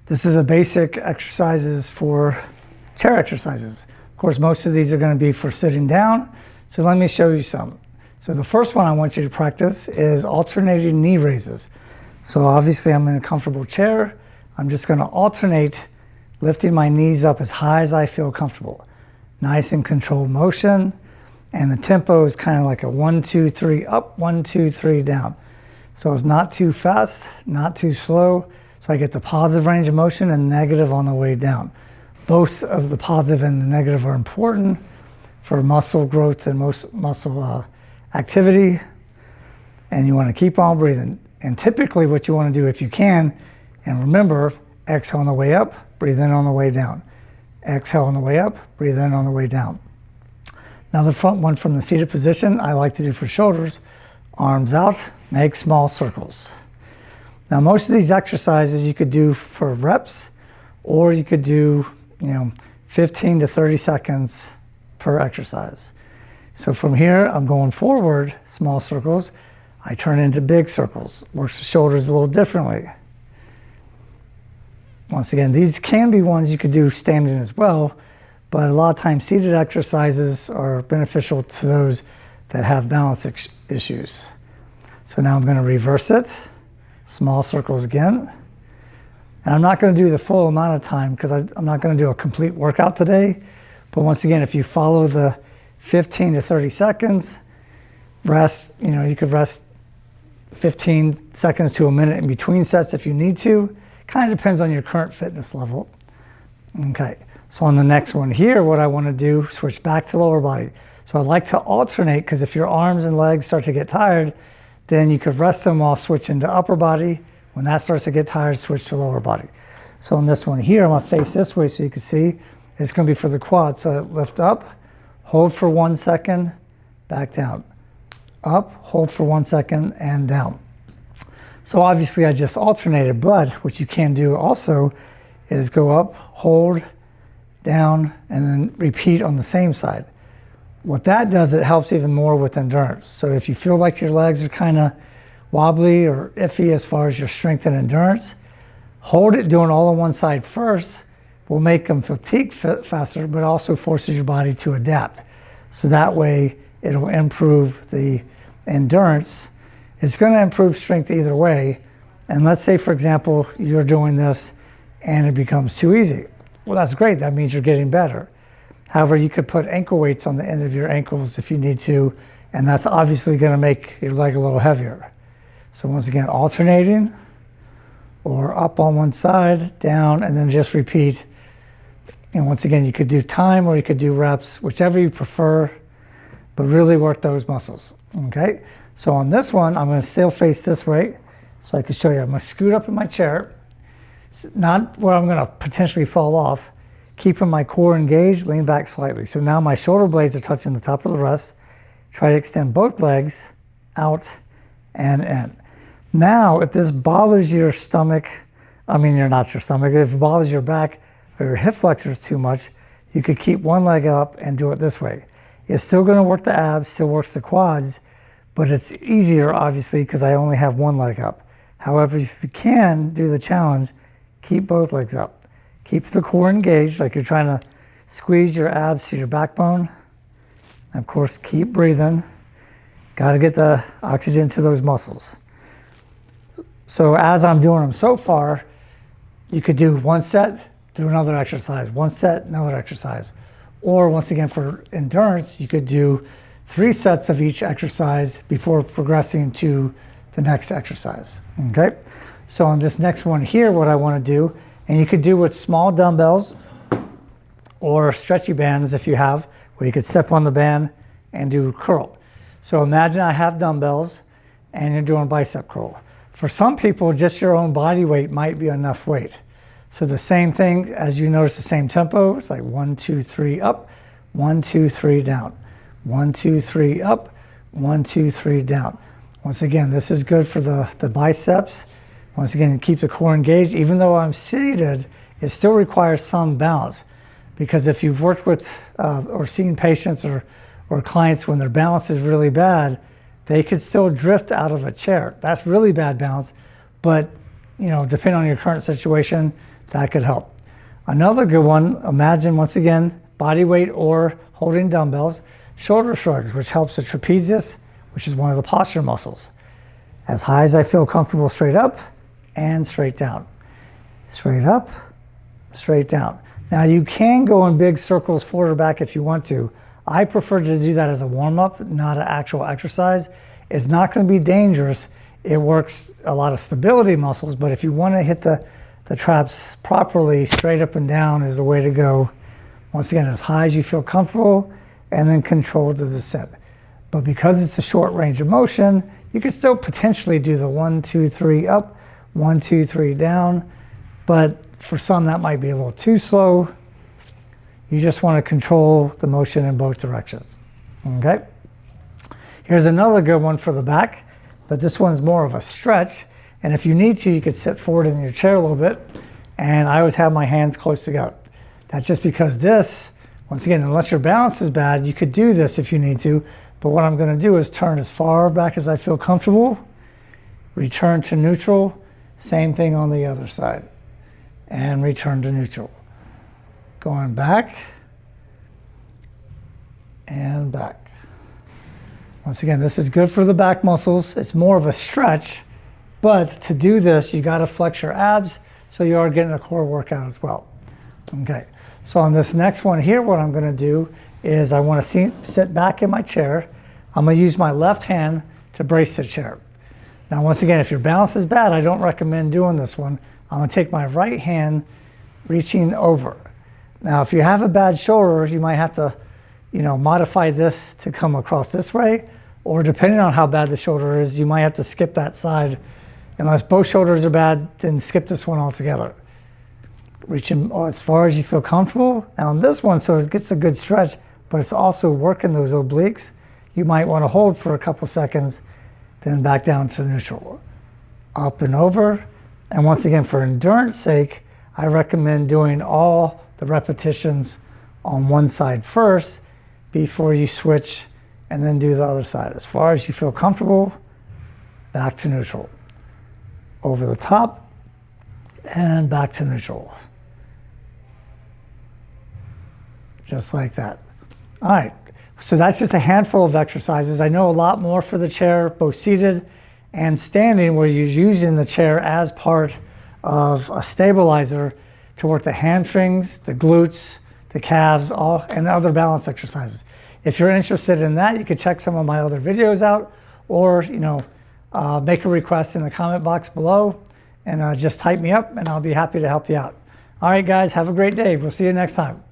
This is a basic exercises for chair exercises. Of course, most of these are going to be for sitting down. So let me show you some. So the first one I want you to practice is alternating knee raises. So obviously I'm in a comfortable chair. I'm just going to alternate lifting my knees up as high as I feel comfortable. Nice and controlled motion. And the tempo is kind of like a 1, 2, 3 up, 1, 2, 3 down. So it's not too fast, not too slow. So I get the positive range of motion and negative on the way down. Both of the positive and the negative are important for muscle growth and muscle activity. And you want to keep on breathing. And typically what you want to do if you can, and remember, exhale on the way up, breathe in on the way down. Exhale on the way up, breathe in on the way down. Now the front one from the seated position, I like to do for shoulders. Arms out, make small circles. Now most of these exercises you could do for reps, or you could do 15 to 30 seconds per exercise. So from here, I'm going forward, small circles. I turn into big circles. Works the shoulders a little differently. Once again, these can be ones you could do standing as well, but a lot of times seated exercises are beneficial to those that have balance issues. So now I'm going to reverse it. Small circles again. And I'm not going to do the full amount of time because I'm not going to do a complete workout today. But once again, if you follow the 15 to 30 seconds, rest, you could rest 15 seconds to a minute in between sets if you need to. Kind of depends on your current fitness level. Okay, so on the next one here, what I want to do, switch back to lower body. So I like to alternate because if your arms and legs start to get tired, then you could rest them while switching to upper body. When that starts to get tired, switch to lower body. So on this one here, I'm going to face this way so you can see. It's going to be for the quad. So I lift up, hold for 1 second, back down. Up, hold for 1 second, and down. So obviously I just alternated, but what you can do also is go up, hold, down, and then repeat on the same side. What that does, it helps even more with endurance. So if you feel like your legs are kind of wobbly or iffy as far as your strength and endurance, hold it doing all on one side first will make them fatigue faster, but also forces your body to adapt. So that way it'll improve the endurance. It's going to improve strength either way. And let's say, for example, you're doing this and it becomes too easy. Well, that's great. That means you're getting better. However, you could put ankle weights on the end of your ankles if you need to, and that's obviously going to make your leg a little heavier. So once again, alternating, or up on one side, down, and then just repeat. And once again, you could do time or you could do reps, whichever you prefer, but really work those muscles, okay? So on this one, I'm going to still face this way so I can show you. I'm going to scoot up in my chair, not where I'm going to potentially fall off, keeping my core engaged, lean back slightly. So now my shoulder blades are touching the top of the rest. Try to extend both legs out and in. Now, if this bothers your stomach, not your stomach, if it bothers your back or your hip flexors too much, you could keep one leg up and do it this way. It's still going to work the abs, still works the quads, but it's easier, obviously, because I only have one leg up. However, if you can do the challenge, keep both legs up. Keep the core engaged, like you're trying to squeeze your abs to your backbone. And of course, keep breathing. Got to get the oxygen to those muscles. So as I'm doing them so far, you could do one set, do another exercise, one set, another exercise. Or once again, for endurance, you could do 3 sets of each exercise before progressing to the next exercise, okay? So on this next one here, what I want to do, and you could do with small dumbbells or stretchy bands if you have, where you could step on the band and do curl. So imagine I have dumbbells and you're doing bicep curl. For some people, just your own body weight might be enough weight. So the same thing, as you notice the same tempo, it's like 1, 2, 3 up, 1, 2, 3 down. 1, 2, 3 up, 1, 2, 3 down. Once again, this is good for the biceps. Once again, keep the core engaged. Even though I'm seated, it still requires some balance. Because if you've worked with or seen patients or clients when their balance is really bad, they could still drift out of a chair. That's really bad balance. But depending on your current situation, that could help. Another good one, imagine once again, body weight or holding dumbbells, shoulder shrugs, which helps the trapezius, which is one of the posture muscles. As high as I feel comfortable, straight up and straight down. Straight up, straight down. Now you can go in big circles forward or back if you want to. I prefer to do that as a warm-up, not an actual exercise. It's not going to be dangerous. It works a lot of stability muscles, but if you want to hit the traps properly, straight up and down is the way to go. Once again, as high as you feel comfortable, and then control the descent. But because it's a short range of motion, you can still potentially do the 1, 2, 3 up, 1, 2, 3 down. But for some, that might be a little too slow. You just want to control the motion in both directions. Okay? Here's another good one for the back, but this one's more of a stretch. And if you need to, you could sit forward in your chair a little bit. And I always have my hands close together. That's just because this, once again, unless your balance is bad, you could do this if you need to. But what I'm going to do is turn as far back as I feel comfortable, return to neutral, same thing on the other side, and return to neutral. Going back and back. Once again, this is good for the back muscles. It's more of a stretch, but to do this, you got to flex your abs, so you are getting a core workout as well. Okay, so on this next one here, what I'm going to do is I want to sit back in my chair. I'm going to use my left hand to brace the chair. Now, once again, if your balance is bad, I don't recommend doing this one. I'm going to take my right hand, reaching over. Now, if you have a bad shoulder, you might have to, modify this to come across this way, or depending on how bad the shoulder is, you might have to skip that side. Unless both shoulders are bad, then skip this one altogether. Reaching as far as you feel comfortable. Now on this one, so it gets a good stretch, but it's also working those obliques. You might want to hold for a couple seconds, then back down to neutral. Up and over. And once again, for endurance sake, I recommend doing all the repetitions on one side first before you switch and then do the other side. As far as you feel comfortable, back to neutral. Over the top and back to neutral. Just like that. All right, so that's just a handful of exercises. I know a lot more for the chair, both seated and standing, where you're using the chair as part of a stabilizer to work the hamstrings, the glutes, the calves, and other balance exercises. If you're interested in that, you can check some of my other videos out, or make a request in the comment box below, and just type me up, and I'll be happy to help you out. All right, guys, have a great day. We'll see you next time.